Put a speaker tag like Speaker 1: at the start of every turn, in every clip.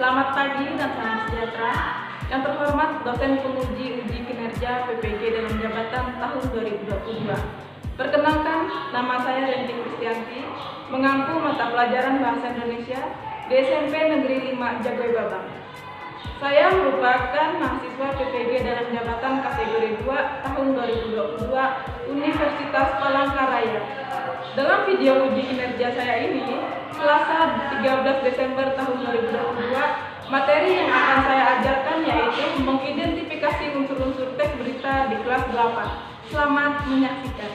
Speaker 1: Selamat pagi dan salam sejahtera. Yang terhormat dosen penguji uji kinerja PPG dalam jabatan tahun 2022. Perkenalkan, nama saya Renti Kristianti, mengampu mata pelajaran Bahasa Indonesia di SMP Negeri 5 Jagoy Babang. Saya merupakan mahasiswa PPG dalam jabatan kategori 2 tahun 2022 Universitas Palangkaraya. Dalam video uji kinerja saya ini, Selasa 13 Desember tahun 2022, materi yang akan saya ajarkan yaitu mengidentifikasi unsur-unsur teks berita di kelas 8. Selamat menyaksikan.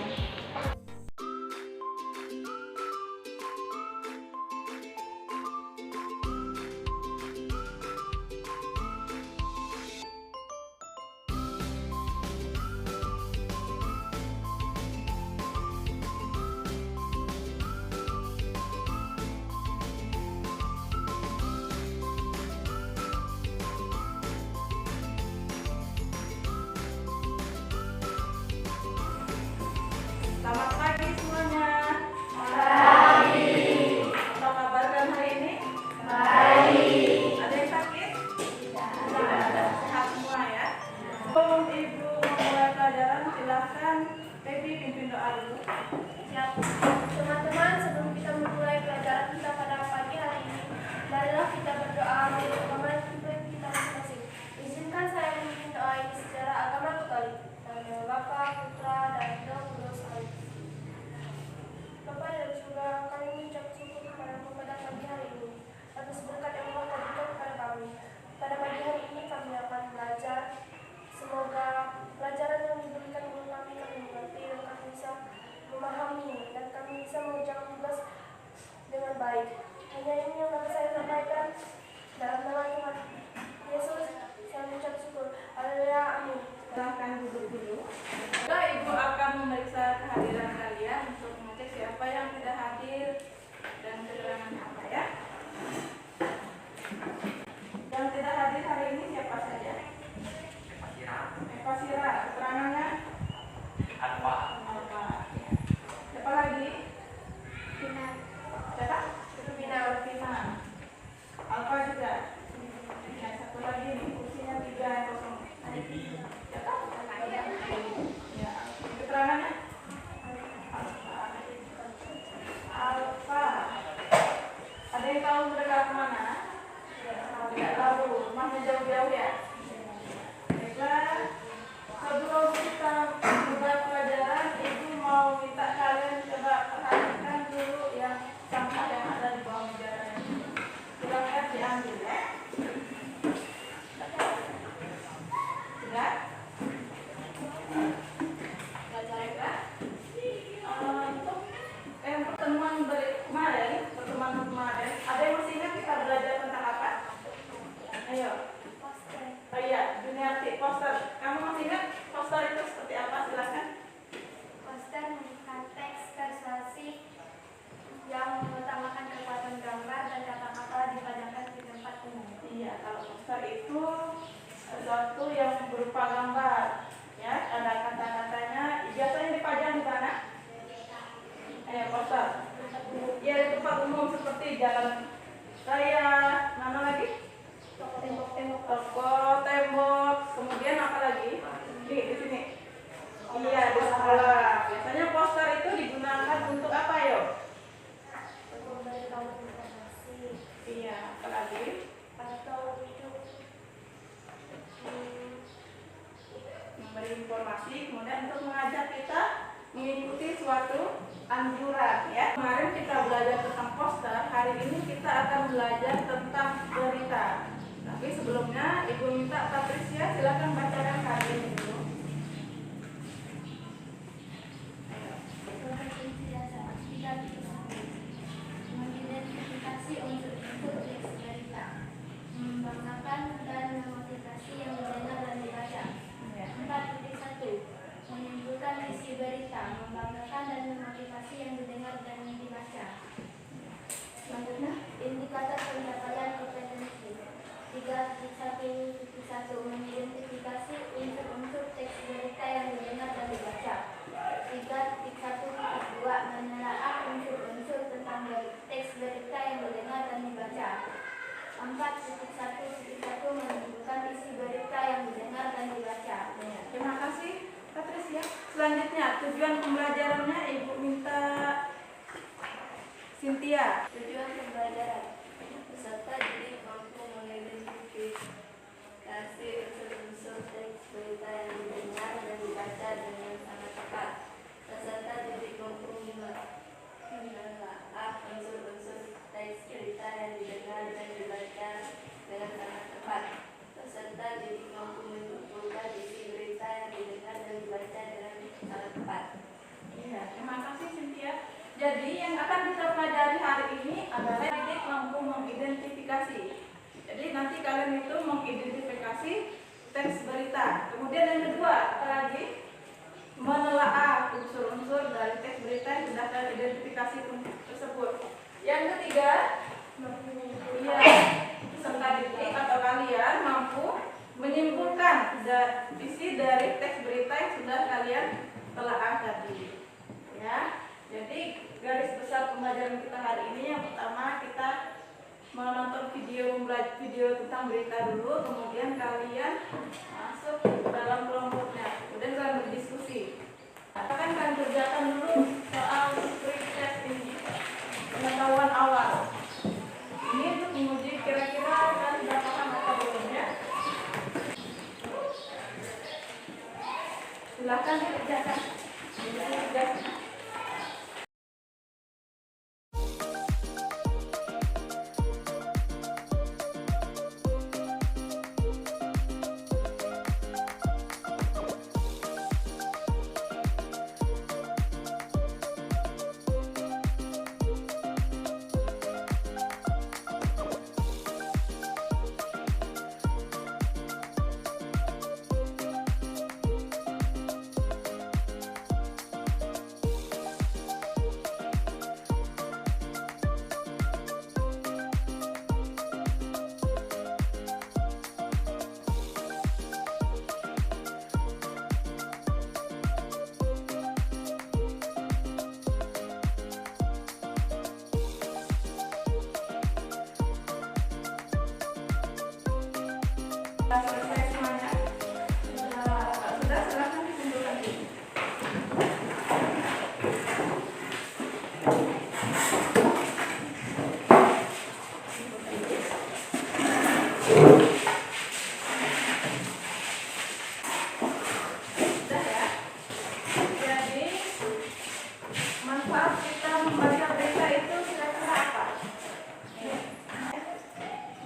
Speaker 1: Selamat pagi semuanya.
Speaker 2: Pagi.
Speaker 1: Apa kabar kalian hari ini?
Speaker 2: Baik.
Speaker 1: Ada yang sakit?
Speaker 2: Tidak.
Speaker 1: Sehat semua ya. Sebelum Ibu memulai pelajaran, silahkan Pepi pimpin doa dulu.
Speaker 2: Siap. Teman-teman, sebelum kita memulai pelajaran kita pada pagi hari ini, marilah kita berdoa menurut agama kita masing-masing. Izinkan saya memimpin doa ini secara agama Katolik. Nama Bapa, Putra, dan Roh Kudus. Amin. Bapa dari surga, kami mengucap syukur kepadamu pada pagi hari ini atas berkat yang Engkau berikan kepada kami. Pada pagi hari ini kami akan belajar. Semoga pelajaran yang diberikan kepada kami mengerti dan kami bisa memahami dan kami bisa mengerjakan tugas dengan baik. Hanya ini yang dapat saya sampaikan. Dalam nama Tuhan Yesus, saya mengucap syukur. Haleluya, amin.
Speaker 1: Silahkan duduk dulu. Nah, Ibu akan memeriksa kehadiran kalian untuk mengecek siapa yang tidak hadir dan keterangan apa ya. Yang tidak hadir hari ini siapa saja? Eva Sira. Keterangannya? Alfa. Ya. Siapa lagi?
Speaker 2: Benar.
Speaker 1: Siapa?
Speaker 2: Benar.
Speaker 1: Alvina. Alfa juga. Ya, satu lagi nih, kursinya 3 yang kosong. Siapa? Ya. Keterangannya? Alfa. Ada yang tahu mereka kemana? Tidak tahu. Rumahnya jauh-jauh ya? Baiklah. Sebelum kita memulai pelajaran, Ibu mau minta kalian coba perhatikan dulu yang sampah yang ada di bawah meja ini. Silakan diambil ya. Sudah? Baiklah. Untuk pertemuan kemarin, ada yang masih ingat kita belajar tentang apa? Ayo. Oh iya, Juniarti, poster. Kamu masih ingat poster itu seperti apa? Silakan.
Speaker 2: Poster merupakan teks persuasi yang mengutamakan kekuatan gambar dan kata-kata dipajangkan di tempat umum.
Speaker 1: Iya, kalau poster itu sesuatu yang berupa gambar, ya, ada kata-katanya. Biasanya dipajang di mana? Ayo, poster. Ya, di tempat umum seperti jalan raya, mana lagi? Toko, tembok, kemudian apa lagi? Di sini. Iya, di sekolah. Biasanya poster itu digunakan untuk apa, yo?
Speaker 2: Memberitahu informasi
Speaker 1: Iya, apa lagi?
Speaker 2: atau untuk
Speaker 1: Memberi informasi, kemudian untuk mengajak kita mengikuti suatu anjuran, ya. Kemarin kita belajar tentang poster, hari ini kita akan belajar tentang berita. Tapi sebelumnya Ibu minta Patricia silakan bacakan kalian dulu.
Speaker 2: mengidentifikasi unsur-unsur teks berita, membanggakan dan memotivasi yang mendengar dan dibaca. 4.1 Menyimpulkan isi berita, membanggakan dan memotivasi yang didengar dan dibaca. Selanjutnya, indikator pencapaian kompetensi. 3.1 Mengidentifikasi unsur-unsur teks berita yang didengar dan dibaca. 3.1.2 Menelaah unsur-unsur tentang teks berita yang didengar dan dibaca. 4.1
Speaker 1: tujuan pembelajarannya Ibu minta Cynthia.
Speaker 2: Tujuan pembelajaran: peserta didik mampu mengidentifikasi unsur-unsur teks berita yang didengar dan dibaca dengan sangat tepat. Peserta didik mampu menelaah unsur-unsur teks berita yang didengar dan dibaca dengan sangat tepat. Peserta didik mampu menyimpulkan isi berita yang didengar dan dibaca dengan sangat tepat.
Speaker 1: Iya, terima kasih Cynthia. Jadi yang akan kita pelajari hari ini adalah didik mampu mengidentifikasi. Jadi nanti kalian itu mengidentifikasi teks berita. Kemudian yang kedua, apa lagi? Menelaah unsur-unsur dari teks berita yang sudah kalian identifikasi tersebut. Yang ketiga, ya, peserta didik atau kalian mampu menyimpulkan isi dari teks berita yang sudah kalian telaah tadi. Ya, jadi garis besar pembelajaran kita hari ini yang pertama kita menonton video tentang berita dulu, kemudian kalian masuk ke dalam kelompoknya, kemudian kalian berdiskusi. Akan kalian kerjakan dulu soal script test ini, pengetahuan awal. Ini untuk menguji kira-kira kalian sudah paham atau belum ya. Silakan dikerjakan. Selesai semuanya. Sudah, silakan dikumpulkan. Sudah ya. Jadi manfaat kita membaca berita itu kira-kira apa?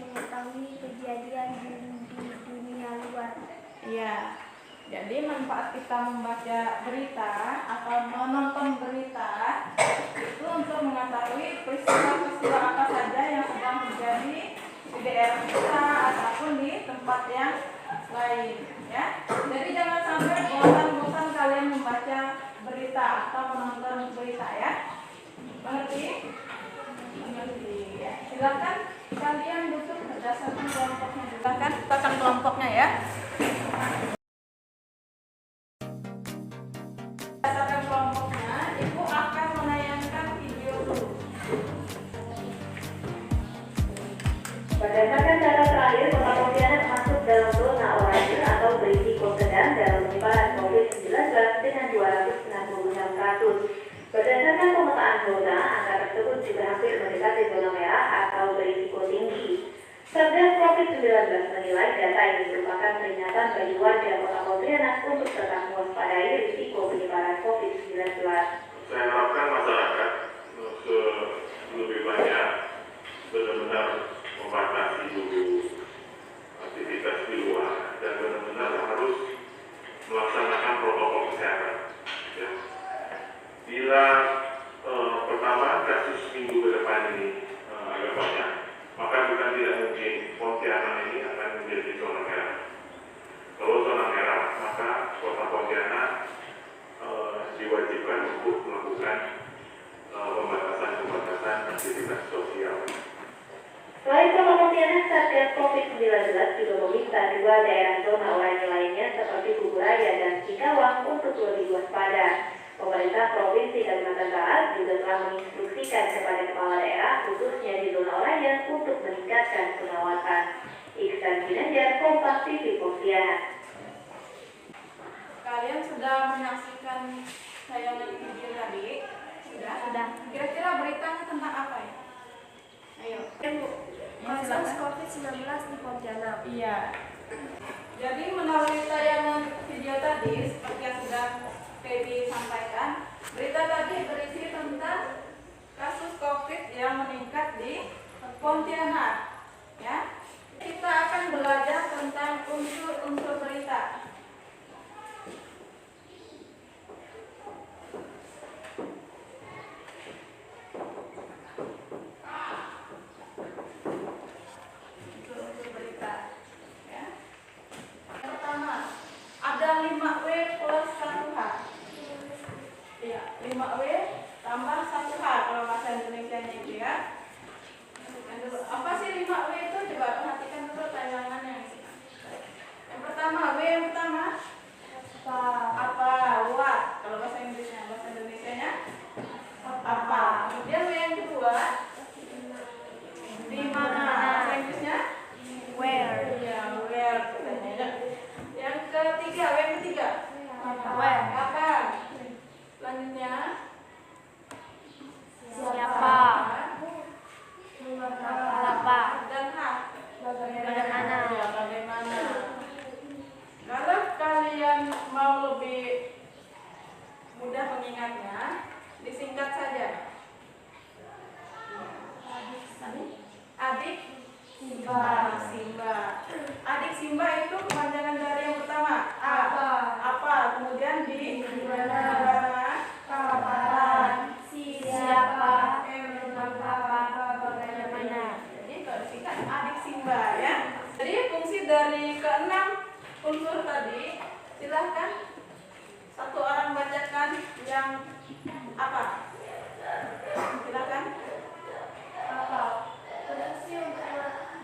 Speaker 2: Mengetahui kejadian di dunia luar.
Speaker 1: Iya. Jadi manfaat kita membaca berita atau menonton berita itu untuk mengetahui peristiwa-peristiwa apa saja yang sedang terjadi di daerah kita ataupun di tempat yang lain, ya. Jadi jangan sampai bosan-bosan kalian membaca berita atau menonton berita, ya. Mengerti? Mengerti. Ya. Silakan kalian duduk berdasarkan kelompoknya. Silakan pasang kelompoknya ya. Berdasarkan kelompoknya, Ibu akan menayangkan video dulu.
Speaker 3: Berdasarkan data terakhir, Kota Pontianak masuk dalam zona oranye atau berisiko sedang dalam penyebaran COVID-19 dengan 266 kasus. Berdasarkan pemetaan zona, angka tersebut juga hampir mendekati zona merah atau berisiko tinggi. Satgas COVID-19 menilai data ini merupakan peringatan bagi warga Kota Pontianak untuk tetap mewaspadai risiko penyebaran COVID-19.
Speaker 4: Saya harapkan masyarakat lebih banyak benar-benar membatasi dulu aktivitas di luar dan benar-benar harus melaksanakan protokol kesehatan. Ya. Bila pertama kasus minggu ke depan ini agak banyak, maka bukan tidak mungkin Pontianak ini akan menjadi zona merah. Kalau zona merah, maka Kota Pontianak diwajibkan untuk melakukan pembatasan aktivitas sosial.
Speaker 3: Selain Kota Pontianak, Satgas COVID-19 juga meminta dua daerah zona oranye lainnya seperti Kuburaya dan Cikawang untuk lebih waspada. Pemerintah Provinsi Kalimantan Barat juga telah menginstruksikan kepada kepala daerah khususnya di zona oranye untuk meningkatkan pengawasan. Iksan Ginanjar, Kompas TV Pontianak.
Speaker 1: Kalian sudah menyaksikan tayangan video tadi? Sudah?
Speaker 2: Sudah.
Speaker 1: Kira-kira beritanya tentang apa ya? Ayo.
Speaker 2: Kasus COVID-19 di Pontianak.
Speaker 1: Iya. Jadi melalui tayangan video tadi, seperti yang sudah Feby sampaikan, berita tadi berisi tentang kasus COVID yang meningkat di Pontianak. Ya, kita akan belajar tentang unsur-unsur berita. Unsur-unsur berita. Ya. Yang pertama, ada 5W plus 1H. Iya, 5W tambah 1H kalau bahasa Indonesianya itu ya. Apa sih 5W itu? Coba perhatikan dulu tayangannya. Yang pertama, W yang pertama apa? What. Kalau bahasa Indonesianya apa. Kemudian W yang kedua di mana. Bahasa Inggrisnya
Speaker 2: Where?
Speaker 1: ya, where. Yang ketiga, W yang ketiga
Speaker 2: Where?
Speaker 1: kapan. Selanjutnya
Speaker 2: Siapa? Kenapa?
Speaker 1: dan H.
Speaker 2: Bagaimana?
Speaker 1: Ya, bagaimana. Kalau kalian mau lebih mudah mengingatnya, disingkat saja. Adik Simba. Adik Simba itu kepanjangan dari yang pertama apa, kemudian di mana, kapan,
Speaker 2: Siapa?
Speaker 1: bagaimana. Jadi kalau disingkat adik Simba ya. Jadi fungsi dari keenam unsur tadi, silahkan satu orang bacakan yang apa. Silahkan.
Speaker 2: Fungsi untuk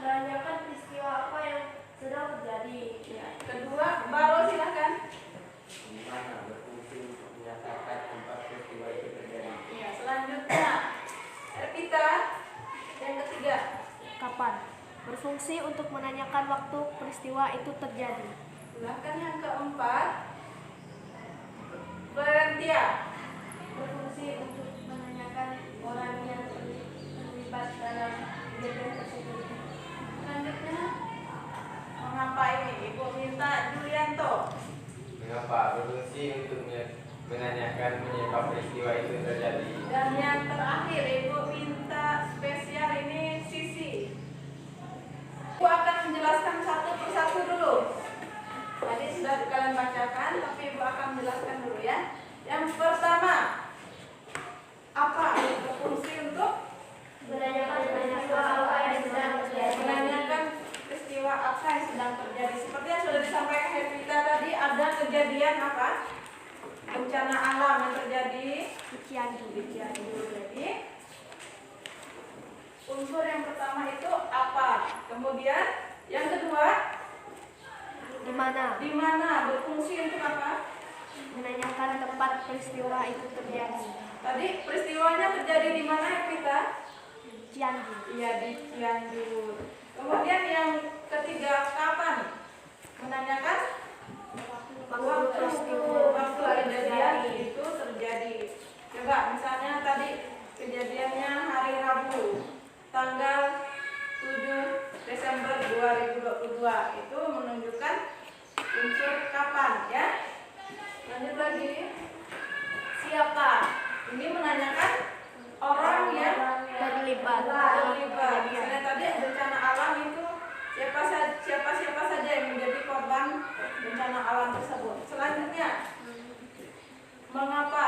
Speaker 2: menanyakan peristiwa apa yang sedang terjadi.
Speaker 1: Ya. Kedua, Baro silahkan.
Speaker 5: Di mana berfungsi untuk menyatakan tempat peristiwa itu terjadi.
Speaker 1: Ya, selanjutnya Ervita yang ketiga.
Speaker 2: Kapan? Berfungsi untuk menanyakan waktu peristiwa itu terjadi.
Speaker 1: Silahkan yang keempat Florentia.
Speaker 2: Berfungsi untuk menanyakan orang yang terlibat dalam kejadian tersebut.
Speaker 1: Selanjutnya mengapa ini Ibu minta Julianto.
Speaker 5: Mengapa berfungsi untuk menanyakan penyebab peristiwa itu terjadi.
Speaker 1: Dan yang terakhir Ibu minta spesial ini Sisi. Ibu akan menjelaskan satu persatu dulu. Tadi sudah kalian bacakan, tapi Ibu akan menjelaskan dulu ya. Yang pertama, apa berfungsi untuk
Speaker 2: Menanyakan peristiwa apa yang sedang terjadi.
Speaker 1: menanyakan peristiwa apa yang sedang terjadi. Seperti yang sudah disampaikan Hervita tadi, ada kejadian apa? Bencana alam yang terjadi di Cianjur. Jadi unsur yang pertama itu apa? Kemudian yang kedua
Speaker 2: Di mana?
Speaker 1: di mana, berfungsi untuk apa?
Speaker 2: Menanyakan tempat peristiwa itu terjadi.
Speaker 1: Tadi peristiwanya terjadi di mana Hervita?
Speaker 2: Cianjur.
Speaker 1: Iya, di Cianjur. Kemudian yang ketiga kapan? Menanyakan waktu kejadian itu terjadi. Coba misalnya tadi kejadiannya hari Rabu tanggal 7 Desember 2022 itu menunjukkan unsur kapan ya. Lanjut lagi, siapa? Ini menanyakan orang yang
Speaker 2: Terlibat.
Speaker 1: Misalnya tadi bencana alam itu siapa saja yang menjadi korban bencana alam tersebut. Selanjutnya, mengapa?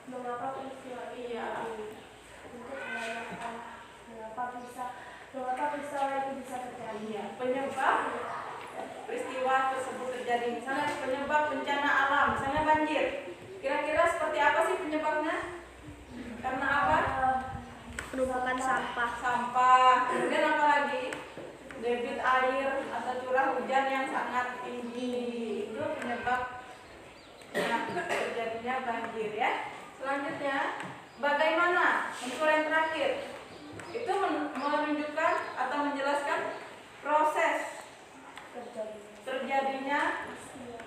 Speaker 2: Mengapa peristiwa ini?
Speaker 1: Iya.
Speaker 2: Untuk menanyakan mengapa peristiwa itu bisa terjadi.
Speaker 1: Iya, penyebab peristiwa tersebut terjadi. Misalnya penyebab bencana alam, misalnya banjir. Kira-kira seperti apa sih penyebabnya? Karena apa?
Speaker 2: Penumpukan sampah.
Speaker 1: Kemudian apa lagi? Debit air atau curah hujan yang sangat tinggi. Itu penyebab terjadinya banjir ya. Selanjutnya, bagaimana? Unsur yang terakhir itu menunjukkan atau menjelaskan proses terjadinya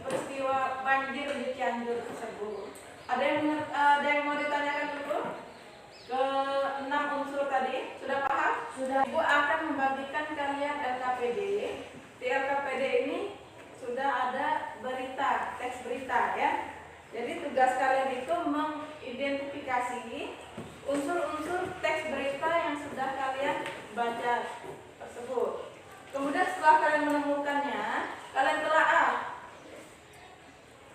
Speaker 1: peristiwa banjir di Cianjur tersebut. Ada yang mau ditanyakan dulu? Ke 6 unsur tadi sudah paham? Sudah. Ibu akan membagikan kalian LKPD. Di LKPD ini sudah ada berita, teks berita ya. Jadi tugas kalian itu mengidentifikasi unsur-unsur teks berita yang sudah kalian baca tersebut. Kemudian setelah kalian menemukannya, kalian telaah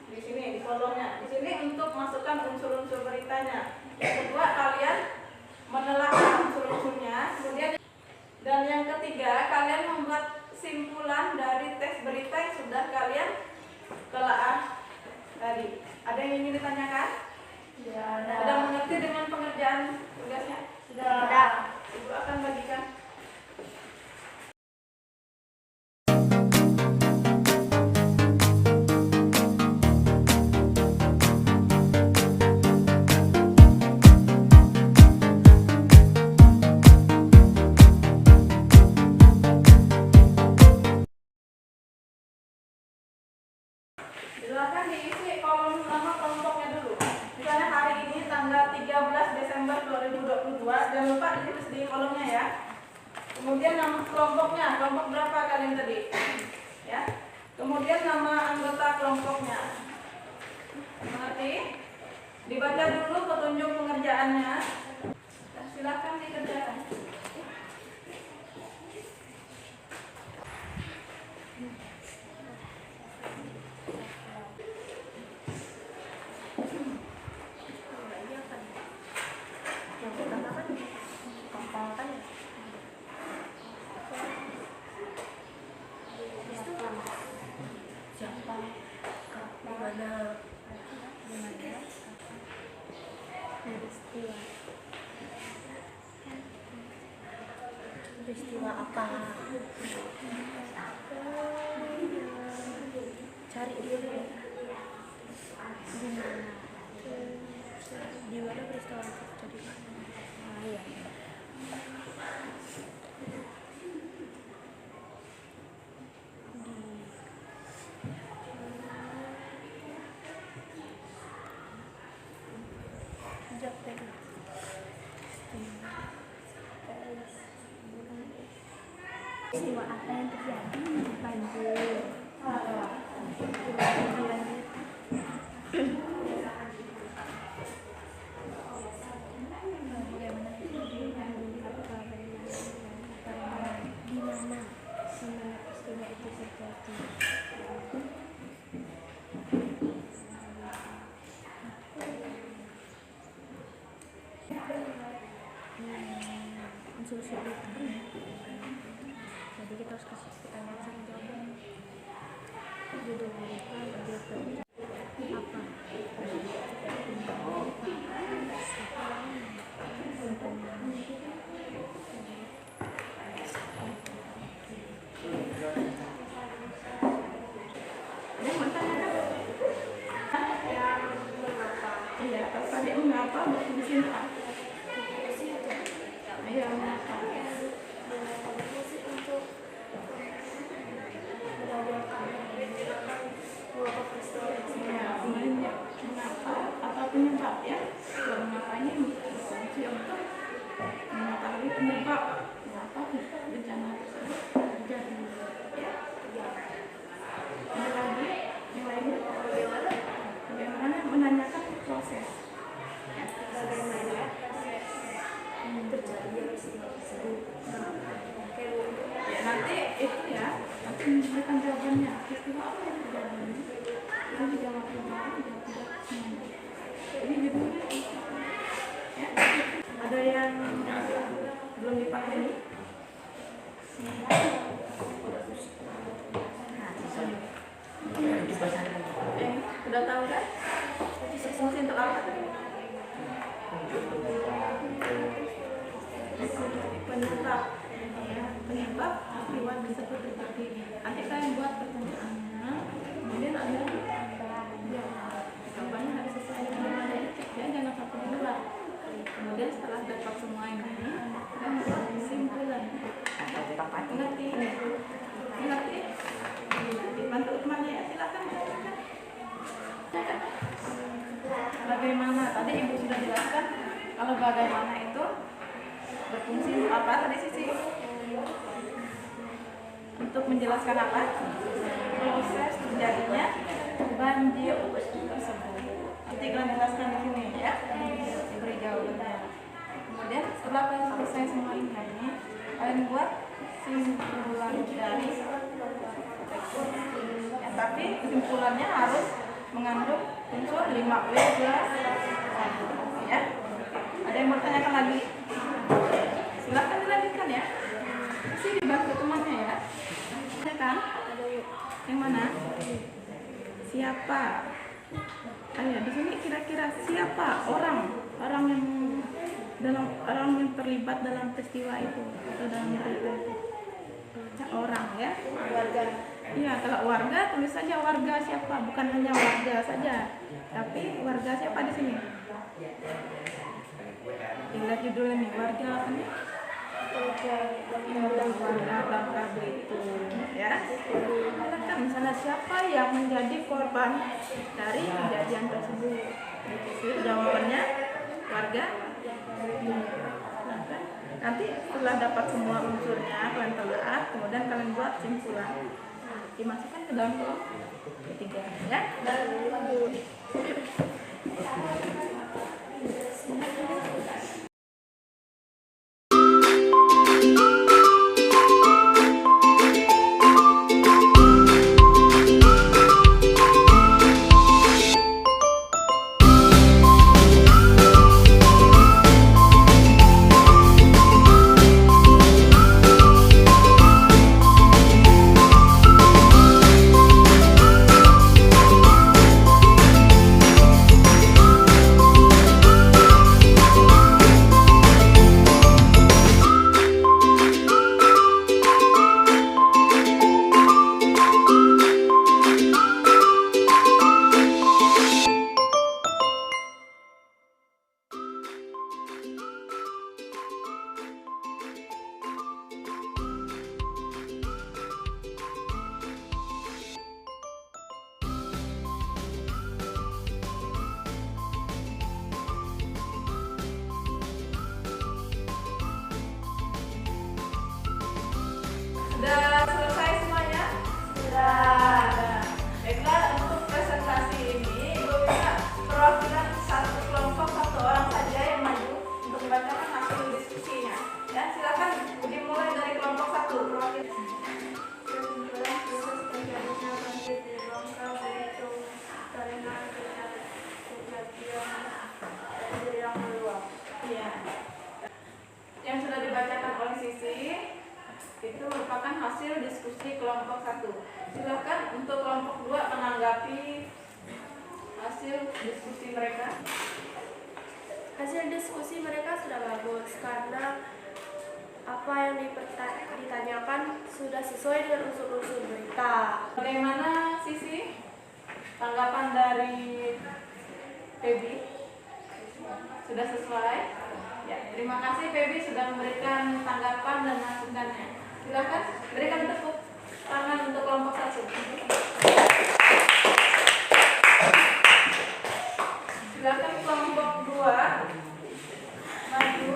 Speaker 1: di sini di kolomnya. Di sini untuk masukkan unsur-unsur beritanya. Yang kedua kalian menelaah unsur-unsurnya. Kemudian dan yang ketiga kalian membuat simpulan dari teks berita yang sudah kalian telaah tadi. Ada yang ingin ditanyakan? Sudah mengerti dengan pengerjaan tugasnya? Sudah. Ibu akan bagikan. Silakan diisi kolom nama kelompoknya dulu. Misalnya hari ini tanggal 13 Desember 2022, jangan lupa ditulis di kolomnya ya. Kemudian nama kelompoknya, kelompok berapa kalian tadi? Ya. Kemudian nama anggota kelompoknya. Mengerti? Dibaca dulu petunjuk pengerjaannya. Silakan dikerjakan.
Speaker 2: Peristiwa apa? Cari dulu. Di mana peristiwa itu terjadi? Iya. Peristiwa apa yang terjadi di banjir? Gimana peristiwa itu terjadi? Unsur-unsur itu. Jadi kita harus kasih pertanyaan sama jawaban. Judul berita apa? Iya, kalau tadi mengapa berarti di sini Pak? Iya, mengapa? Mengapa atau penyebab ya? Kalau mengapa ini berfungsi untuk mengetahui penyebab mengapa bencana tersebut terjadi. Ya. Ada lagi yang lainnya? Bagaimana menanyakan proses? Ya. Bagaimana terjadi peristiwa tersebut? Ya nanti itu ya, nanti memberikan jawabannya. Peristiwa apa yang terjadi? Itu dijawab tidak, ini judulnya ya. Ada yang belum dipahami? Sudah tahu kan? Fungsi untuk apa? Penyebab peristiwa tersebut terjadi. Nanti kalian buat pertanyaannya, kemudian ada jawabannya harus sesuai dengan mana ya, jangan satu dua. Kemudian setelah dapat semua ini, kalian buat kesimpulan. Mengerti? Mengerti? Dibantu temannya ya, silakan.
Speaker 1: sudah jelaskan kalau bagaimana itu berfungsi apa tadi Sisi? Untuk menjelaskan apa? Proses terjadinya banjir tersebut. Nanti kalian jelaskan di sini ya. Diberi jawabannya. Kemudian setelah kalian selesai semua ini, kalian buat simpulan dari ya, tapi simpulannya harus mengandung unsur 5W plus 1 ya. Ada yang mau tanyakan lagi? Silahkan dilanjutkan ya. Masih dibantu temannya ya. Ya kan? Yang mana? Siapa? Ayo di sini kira-kira siapa orang yang terlibat dalam peristiwa itu atau dalam berita itu? Orang ya.
Speaker 2: Warga.
Speaker 1: Iya, kalau warga tulis saja warga siapa, bukan hanya warga saja, tapi warga siapa di sini? Lihat judulnya nih, warga apa nih? Warga Bangka Belitung ya. Katakan misalnya siapa yang menjadi korban dari kejadian tersebut? Jawabannya warga. Nanti setelah dapat semua unsurnya kalian telah, kemudian kalian buat simpulan, dimasukkan ke dalam kolom ketiga ya. Sudah selesai semuanya? Sudah. Baiklah, untuk presentasi ini Ibu bisa perwakilan satu kelompok, satu orang saja yang maju untuk membacakan hasil diskusinya. Ya, silakan dimulai dari kelompok satu. Perwakilan.
Speaker 2: Kesimpulan proses terjadinya banjir di Bangka Belitung karena kejadian banjir yang meluap.
Speaker 1: Iya. Yang sudah dibacakan oleh Sisi itu merupakan hasil diskusi kelompok 1. Silakan untuk kelompok 2 menanggapi hasil diskusi mereka.
Speaker 2: Hasil diskusi mereka sudah bagus karena apa yang ditanyakan sudah sesuai dengan unsur-unsur berita.
Speaker 1: Bagaimana Sisi? Tanggapan dari Feby? Sudah sesuai? Ya, terima kasih Feby sudah memberikan tanggapan dan masukannya. Silakan berikan tepuk tangan untuk kelompok 1. Silakan kelompok 2 maju.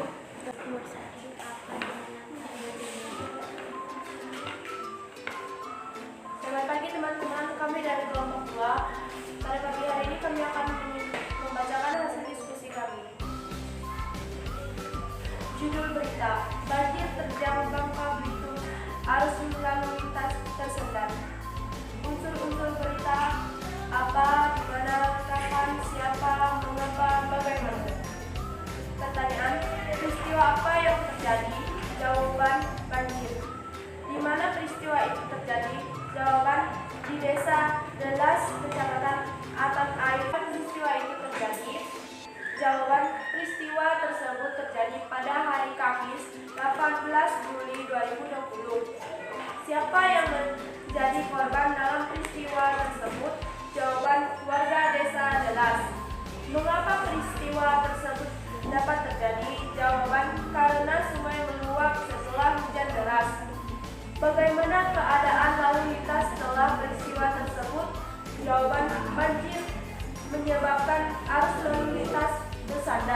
Speaker 2: Selamat pagi teman-teman, kami dari kelompok 2. Pada pagi hari ini kami akan membacakan hasil diskusi kami. Judul berita, banjir terjang Bangka Belitung, arus lalu lintas tersendat. Unsur-unsur berita, apa, di mana, kapan, siapa, mengapa, bagaimana. Pertanyaan, peristiwa apa yang terjadi? Jawaban, banjir. Di mana peristiwa itu terjadi? Jawaban, di desa Delas, kecamatan Atat Air. Peristiwa itu terjadi? Jawaban, peristiwa tersebut terjadi pada hari Kamis 18 Juli 2020. Siapa yang menjadi korban dalam peristiwa tersebut? Jawaban, warga desa Delas. Mengapa peristiwa tersebut dapat terjadi? Jawaban, karena sungai meluap setelah hujan deras. Bagaimana keadaan lalu lintas setelah peristiwa tersebut? Jawaban, banjir menyebabkan arus lalu lintas tersendat.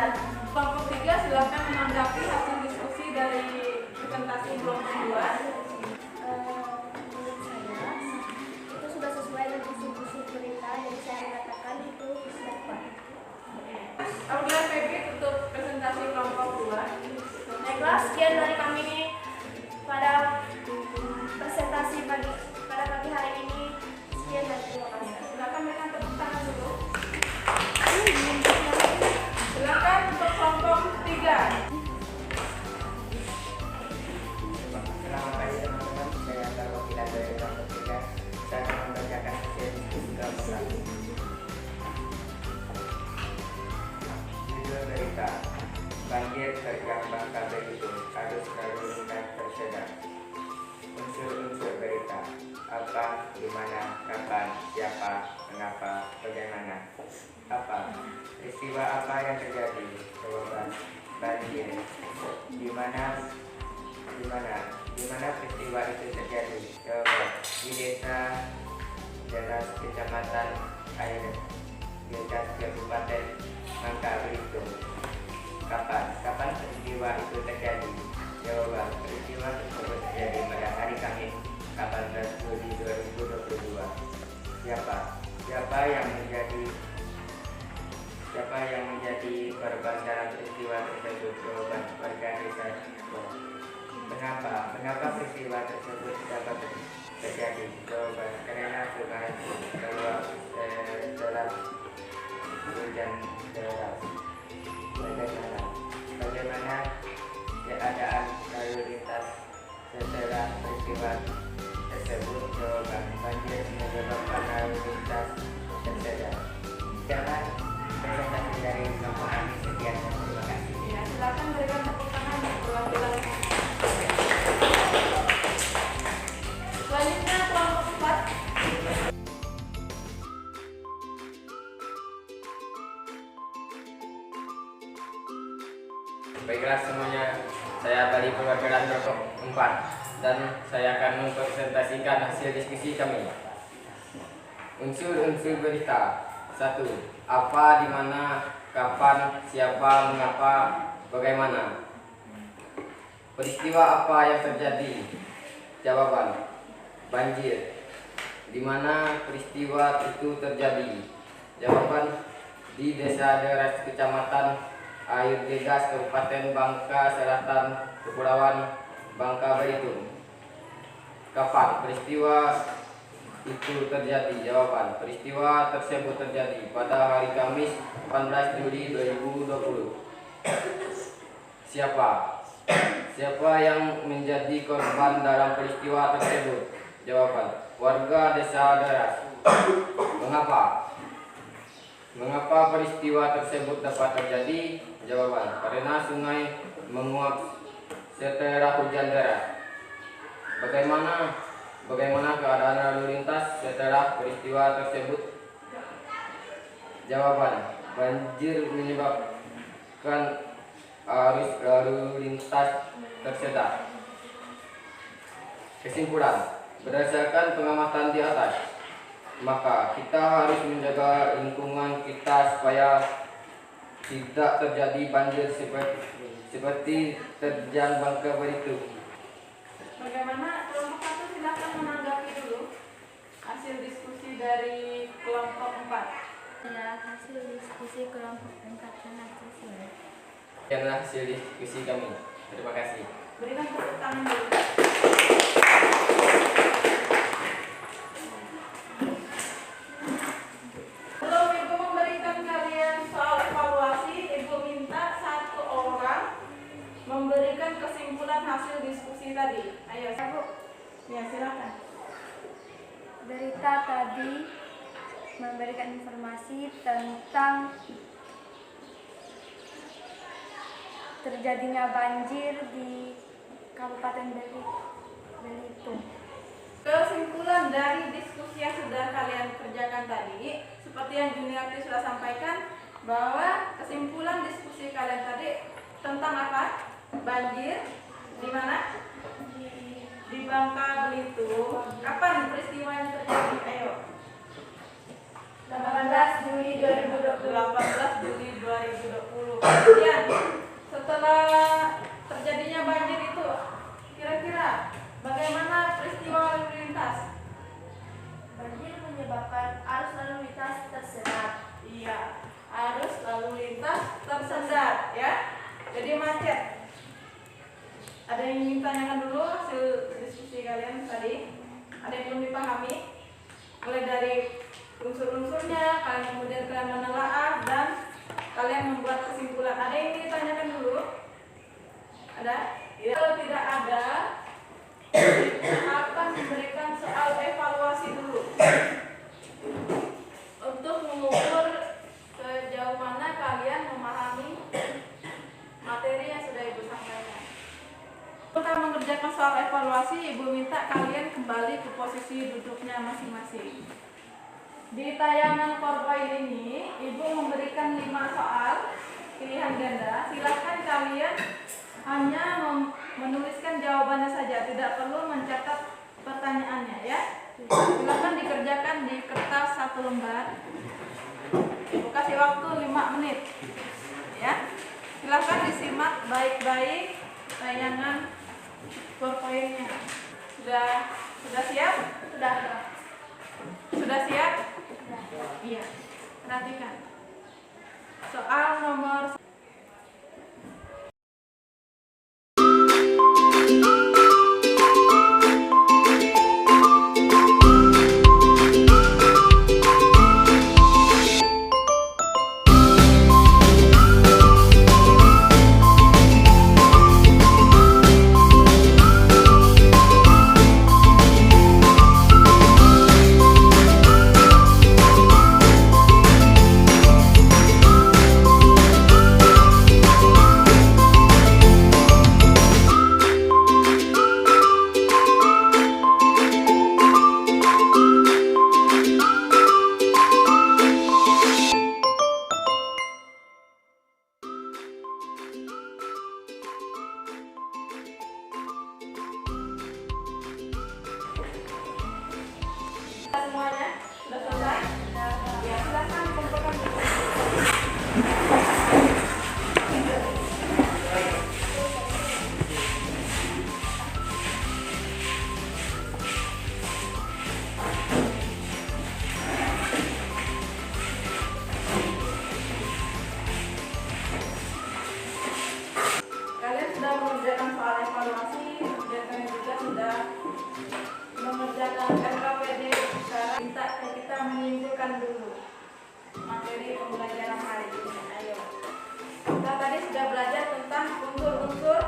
Speaker 5: seberang bangka Belitung arus lalu lintas tersedak. Unsur-unsur berita: apa, di mana, kapan, siapa, mengapa, bagaimana. Apa? Peristiwa apa yang terjadi? Jawaban: banjir. Di mana peristiwa itu terjadi? Jawaban: di desa Deras, kecamatan Air Gegas, Kabupaten Bangka Belitung. Kapan peristiwa itu terjadi? Jawaban: peristiwa tersebut terjadi pada hari Kamis 18 Juli 2022. Siapa yang menjadi korban dalam peristiwa tersebut? Jawaban: warga desa. Mengapa peristiwa tersebut dapat terjadi? Jawaban: karena sungai meluap setelah hujan deras. Bagaimana keadaan lalu lintas setelah peristiwa tersebut? Jawaban: banjir menyebabkan lalu lintas tersedat. Jangan presentasi dari kelompok kami. Sekian, terima kasih.
Speaker 1: Ya, silakan berikan tepuk tangan untuk perwakilan. Selanjutnya kelompok 4.
Speaker 6: Baiklah semuanya, saya dari perwakilan kelompok 4 dan saya akan mempresentasikan hasil diskusi kami. Unsur-unsur berita. 1. Apa, di mana, kapan, siapa, mengapa, bagaimana. Peristiwa apa yang terjadi? Jawaban: banjir. Di mana peristiwa itu terjadi? Jawaban: di desa Deras, kecamatan Air Gegas, Kabupaten Bangka Selatan, Kepulauan Bangka Belitung. Kapan peristiwa itu terjadi? Jawaban: peristiwa tersebut terjadi pada hari Kamis 18 Juli 2020. Siapa yang menjadi korban dalam peristiwa tersebut? Jawaban: warga desa Deras. Mengapa peristiwa tersebut dapat terjadi? Jawaban: karena sungai menguap setelah hujan deras. Bagaimana keadaan lalu lintas setelah peristiwa tersebut? Jawaban: banjir menyebabkan arus lalu lintas tersedak. Kesimpulan: berdasarkan pengamatan di atas, maka kita harus menjaga lingkungan kita supaya tidak terjadi banjir seperti terjang Bangka Belitung.
Speaker 1: Bagaimana kelompok 1? Silakan menanggapi dulu hasil diskusi dari kelompok 4.
Speaker 2: Ya, hasil diskusi kelompok 4 sangat sesuai.
Speaker 6: Sekianlah hasil diskusi kami. Terima kasih.
Speaker 1: Berikan tepuk tangan dulu. Sebelum Ibu memberikan kalian soal evaluasi, Ibu minta satu orang memberikan kesimpulan hasil diskusi tadi. Ayo, Bu. Ya, silakan.
Speaker 2: Berita tadi memberikan informasi tentang terjadinya banjir di Kabupaten Belitung.
Speaker 1: Kesimpulan dari diskusi yang sudah kalian kerjakan tadi, seperti yang Juniarti sudah sampaikan, bahwa kesimpulan diskusi kalian tadi tentang apa? Banjir di mana? Di Bangka Belitung. Kapan peristiwa yang terjadi? Ayo.
Speaker 2: 18 Juli 2020.
Speaker 1: 18 Juli 2020. Kemudian setelah terjadinya banjir itu, kira-kira bagaimana peristiwa lalu lintas?
Speaker 2: Banjir menyebabkan arus lalu lintas tersendat.
Speaker 1: Iya, arus lalu lintas tersendat ya. Jadi macet. Ada yang ingin tanyakan dulu hasil diskusi kalian tadi? Ada yang belum dipahami? Mulai dari unsur-unsurnya, kemudian kalian menelaah dan kalian membuat kesimpulan. Ada yang ingin ditanyakan dulu? Ada? Ya. Kalau tidak ada, akan memberikan soal evaluasi dulu untuk mengukur sejauh mana kalian memahami materi yang sudah Ibu sampaikan. evaluasi, Ibu minta kalian kembali ke posisi duduknya masing-masing. Di tayangan PowerPoint ini, Ibu memberikan 5 soal pilihan ganda. Silakan kalian hanya menuliskan jawabannya saja, tidak perlu mencatat pertanyaannya ya. Silakan dikerjakan di kertas 1 lembar. Ibu kasih waktu 5 menit. Ya. Silakan disimak baik-baik tayangan PowerPoint-nya. Sudah siap? Sudah siap? Iya. Perhatikan. Soal nomor semuanya sudah selesai? Ya, silakan kumpulkan buku. Kalian sudah mengerjakan soal evaluasi dan kalian juga sudah mengerjakan LKPD. Sekarang kita menyimpulkan dulu materi pembelajaran hari ini. Ayo. Kita tadi sudah belajar tentang unsur-unsur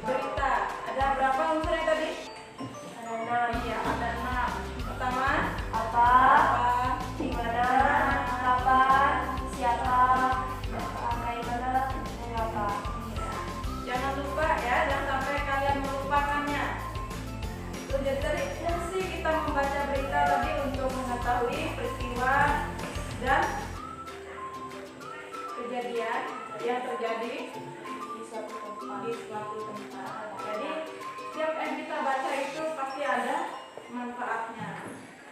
Speaker 1: berita. Ada berapa unsurnya tadi? Ada 6. Iya, ada 6. Pertama, apa, di mana, kapan, siapa, bagaimana, mengapa. Iya. Jangan lupa ya, jangan sampai kalian melupakannya. Jadi tadi fungsi kita membaca berita tadi untuk mengetahui peristiwa dan kejadian yang terjadi di suatu tempat. Jadi setiap yang kita baca itu pasti ada manfaatnya.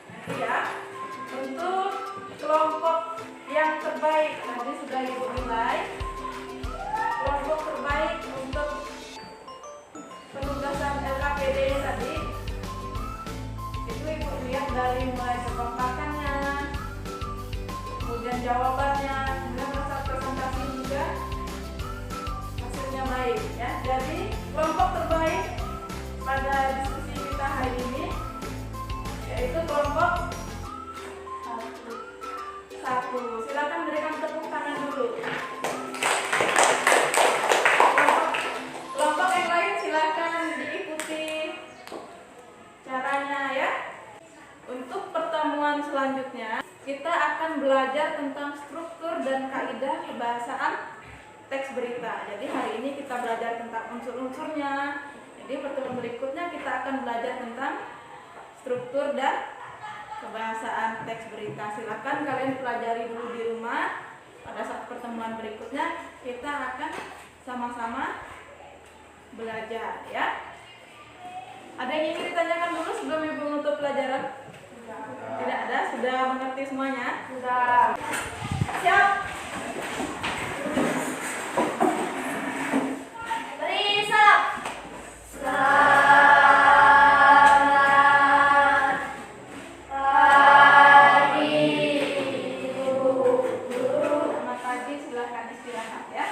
Speaker 1: Nanti ya, untuk kelompok yang terbaik tadi sudah Ibu nilai. Kelompok terbaik untuk penugasan LKPD tadi itu Ibu lihat dari mulai kekompakannya, kemudian jawabannya, kemudian masa presentasi juga hasilnya baik ya. Jadi kelompok terbaik pada diskusi kita hari ini yaitu kelompok 1. Silakan berikan tepuk tangan dulu. Kelompok yang lain silakan diikuti caranya ya. Untuk pertemuan selanjutnya kita akan belajar tentang struktur dan kaidah kebahasaan teks berita. Jadi hari ini kita belajar tentang unsur-unsurnya. Jadi pertemuan berikutnya kita akan belajar tentang struktur dan kebahasaan teks berita. Silakan kalian pelajari dulu di rumah. Pada saat pertemuan berikutnya kita akan sama-sama belajar ya. Ada yang ingin ditanyakan dulu sebelum Ibu menutup pelajaran? Tidak ada? Sudah mengerti semuanya? Sudah. Siap?
Speaker 2: Berisa.
Speaker 1: Selamat pagi, silakan istirahat ya.